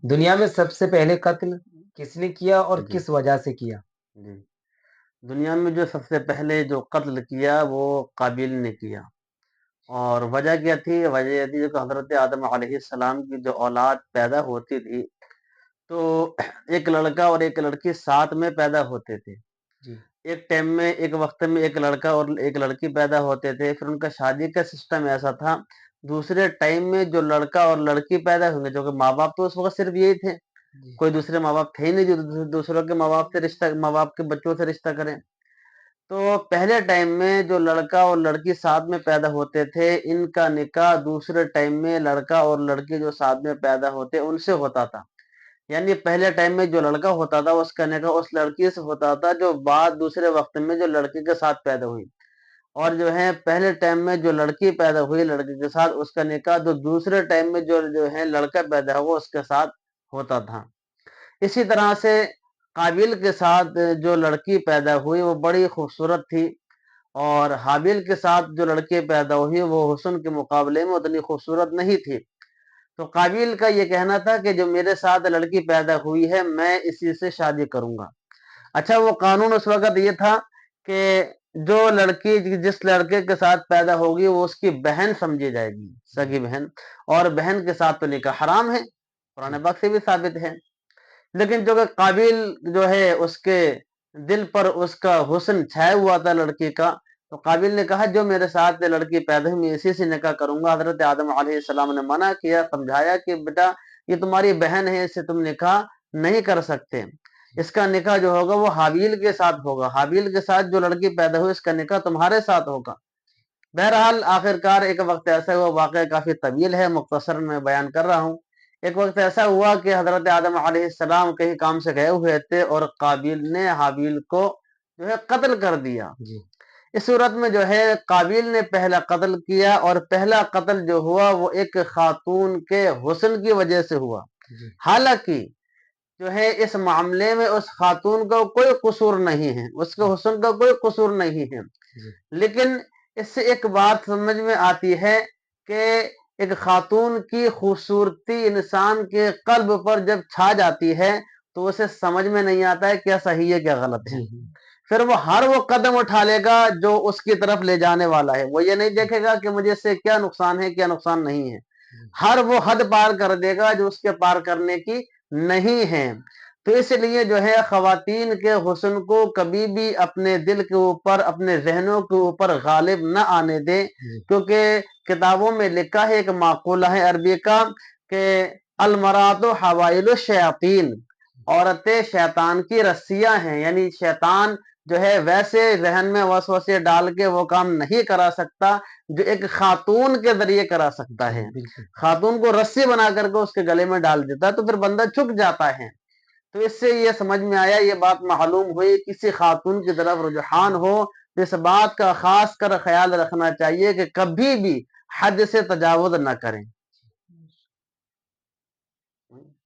دنیا میں سب سے پہلے قتل کس نے کیا اور جی کس وجہ سے کیا؟ جی دنیا میں جو سب سے پہلے جو قتل کیا وہ قابیل نے کیا، اور وجہ کیا تھی؟ وجہ یہ تھی کہ حضرت آدم علیہ السلام کی جو اولاد پیدا ہوتی تھی تو ایک لڑکا اور ایک لڑکی ساتھ میں پیدا ہوتے تھے۔ جی ایک ٹائم میں ایک وقت میں ایک لڑکا اور ایک لڑکی پیدا ہوتے تھے، پھر ان کا شادی کا سسٹم ایسا تھا، دوسرے ٹائم میں جو لڑکا اور لڑکی پیدا ہوں گے، جو کہ ماں باپ تو اس وقت صرف یہی تھے، جی کوئی دوسرے ماں باپ تھے ہی نہیں جو دوسروں کے ماں باپ سے رشتہ، ماں باپ کے بچوں سے رشتہ کریں۔ تو پہلے ٹائم میں جو لڑکا اور لڑکی ساتھ میں پیدا ہوتے تھے، ان کا نکاح دوسرے ٹائم میں لڑکا اور لڑکی جو ساتھ میں پیدا ہوتے ان سے ہوتا تھا۔ یعنی پہلے ٹائم میں جو لڑکا ہوتا تھا اس کا نکاح اس لڑکی سے ہوتا تھا جو بعد دوسرے وقت میں جو لڑکی کے ساتھ پیدا ہوئی، اور جو ہے پہلے ٹائم میں جو لڑکی پیدا ہوئی لڑکی کے ساتھ، اس کا نکاح جو دوسرے ٹائم میں جو ہے لڑکا پیدا ہوا اس کے ساتھ ہوتا تھا۔ اسی طرح سے قابیل کے ساتھ جو لڑکی پیدا ہوئی وہ بڑی خوبصورت تھی، اور حابیل کے ساتھ جو لڑکی پیدا ہوئی وہ حسن کے مقابلے میں اتنی خوبصورت نہیں تھی۔ تو قابیل کا یہ کہنا تھا کہ جو میرے ساتھ لڑکی پیدا ہوئی ہے میں اسی سے شادی کروں گا۔ اچھا، وہ قانون اس وقت یہ تھا کہ جو لڑکی جس لڑکے کے ساتھ پیدا ہوگی وہ اس کی بہن سمجھی جائے گی، سگی بہن، اور بہن کے ساتھ تو نکاح حرام ہے، جی قرآن پاک سے بھی ثابت ہے۔ لیکن جو کہ قابیل جو ہے اس کے دل پر اس کا حسن چھایا ہوا تھا لڑکی کا، تو قابیل نے کہا جو میرے ساتھ لڑکی پیدا ہوئی میں اسی سے نکاح کروں گا۔ حضرت آدم علیہ السلام نے منع کیا، سمجھایا کہ بیٹا یہ تمہاری بہن ہے، اس سے تم نکاح نہیں کر سکتے، اس کا نکاح جو ہوگا وہ حابیل کے ساتھ ہوگا، حابیل کے ساتھ جو لڑکی پیدا ہوئی اس کا نکاح تمہارے ساتھ ہوگا۔ بہرحال آخرکار ایک وقت ایسا ہوا، واقعہ کافی طویل ہے، مختصر میں بیان کر رہا ہوں۔ ایک وقت ایسا ہوا کہ حضرت آدم علیہ السلام کہیں کام سے گئے ہوئے تھے اور قابیل نے حابیل کو جو ہے قتل کر دیا۔ جی اس صورت میں جو ہے قابیل نے پہلا قتل کیا، اور پہلا قتل جو ہوا وہ ایک خاتون کے حسن کی وجہ سے ہوا۔ جی حالانکہ جو ہے اس معاملے میں اس خاتون کا کوئی قصور نہیں ہے، اس کے حسن کا کوئی قصور نہیں ہے، جی لیکن اس سے ایک بات سمجھ میں آتی ہے کہ ایک خاتون کی خوبصورتی انسان کے قلب پر جب چھا جاتی ہے تو اسے سمجھ میں نہیں آتا ہے کیا صحیح ہے کیا غلط ہے، جی پھر وہ ہر وہ قدم اٹھا لے گا جو اس کی طرف لے جانے والا ہے، وہ یہ نہیں دیکھے گا کہ مجھے اس سے کیا نقصان ہے کیا نقصان نہیں ہے، ہر وہ حد پار کر دے گا جو اس کے پار کرنے کی نہیں ہے۔ تو اس لیے جو ہے خواتین کے حسن کو کبھی بھی اپنے دل کے اوپر، اپنے ذہنوں کے اوپر غالب نہ آنے دیں، جی کیونکہ کتابوں میں لکھا ہے، ایک مقولہ ہے عربی کا کہ المرات حوائل الشیاطین، عورتیں شیطان کی رسیاں ہیں، یعنی شیطان جو ہے ویسے ذہن میں وسوسے ڈال کے وہ کام نہیں کرا سکتا جو ایک خاتون کے ذریعے کرا سکتا جی ہے۔ بالکل خاتون کو رسی بنا کر کے اس کے گلے میں ڈال دیتا ہے تو پھر بندہ چھک جاتا ہے۔ تو اس سے یہ سمجھ میں آیا، یہ بات معلوم ہوئی، کسی خاتون کی طرف رجحان ہو تو اس بات کا خاص کر خیال رکھنا چاہیے کہ کبھی بھی حد سے تجاوز نہ کریں۔